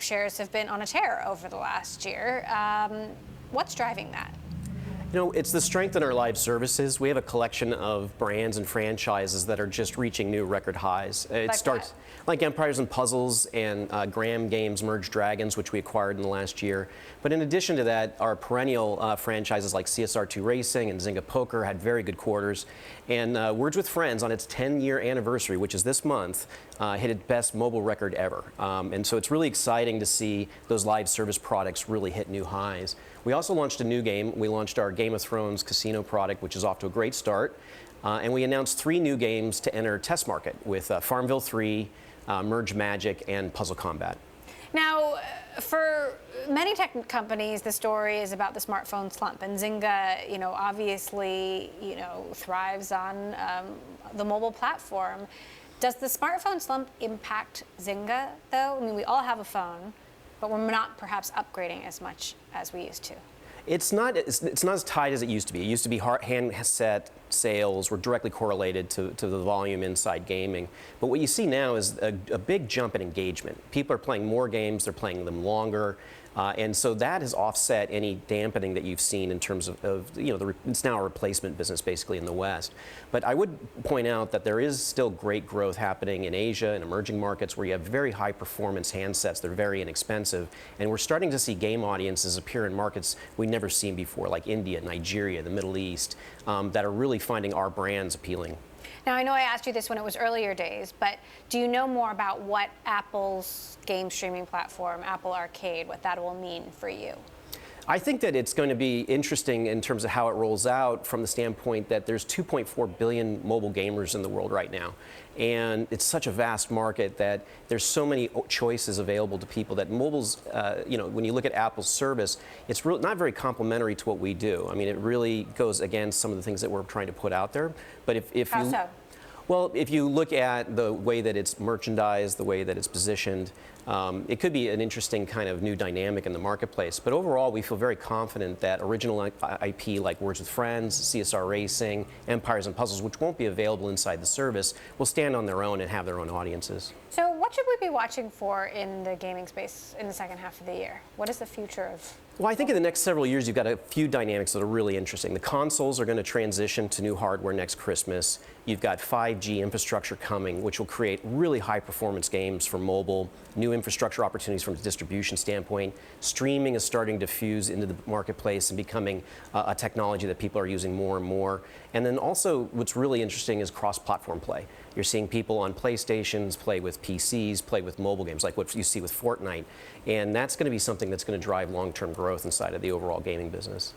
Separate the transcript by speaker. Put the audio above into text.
Speaker 1: Shares have been on a tear over the last year. What's driving that?
Speaker 2: You know, it's the strength in our live services. We have a collection of brands and franchises that are just reaching new record highs. It starts like Empires and Puzzles and Graham Games Merge Dragons, which we acquired in the last year. But in addition to that, our perennial franchises like CSR2 Racing and Zynga Poker had very good quarters. And Words with Friends, on its 10-year anniversary, which is this month, hit its best mobile record ever. And so it's really exciting to see those live service products really hit new highs. We also launched a new game. We launched our Game of Thrones casino product, which is off to a great start. And we announced 3 new games to enter test market with Farmville 3, Merge Magic, and Puzzle Combat.
Speaker 1: Now, for many tech companies, the story is about the smartphone slump, and Zynga, obviously, thrives on the mobile platform. Does the smartphone slump impact Zynga, though? I mean, we all have a phone, but we're not perhaps upgrading as much as we used to.
Speaker 2: It's not as tight as it used to be. It used to be handset sales were directly correlated to the volume inside gaming. But what you see now is a big jump in engagement. People are playing more games, they're playing them longer. And so that has offset any dampening that you've seen in terms of it's now a replacement business basically in the West. But I would point out that there is still great growth happening in Asia and emerging markets where you have very high performance handsets. They're very inexpensive. And we're starting to see game audiences appear in markets we've never seen before, like India, Nigeria, the Middle East, that are really finding our brands appealing.
Speaker 1: Now, I know I asked you this when it was earlier days, but do you know more about what Apple's game streaming platform, Apple Arcade, what that will mean for you?
Speaker 2: I think that it's going to be interesting in terms of how it rolls out from the standpoint that there's 2.4 billion mobile gamers in the world right now. And it's such a vast market that there's so many choices available to people that mobile's, when you look at Apple's service, it's really not very complementary to what we do. I mean, it really goes against some of the things that we're trying to put out there. But if
Speaker 1: How
Speaker 2: you,
Speaker 1: so?
Speaker 2: Well, if you look at the way that it's merchandised, the way that it's positioned, it could be an interesting kind of new dynamic in the marketplace. But overall, we feel very confident that original IP like Words with Friends, CSR Racing, Empires and Puzzles, which won't be available inside the service, will stand on their own and have their own audiences.
Speaker 1: So what should we be watching for in the gaming space in the second half of the year? What is the future of?
Speaker 2: Well, I think in the next several years, you've got a few dynamics that are really interesting. The consoles are going to transition to new hardware next Christmas. You've got 5G infrastructure coming, which will create really high-performance games for mobile, new infrastructure opportunities from a distribution standpoint. Streaming is starting to fuse into the marketplace and becoming a technology that people are using more and more. And then also, what's really interesting is cross-platform play. You're seeing people on PlayStations play with PCs, play with mobile games, like what you see with Fortnite. And that's going to be something that's going to drive long-term growth inside of the overall gaming business.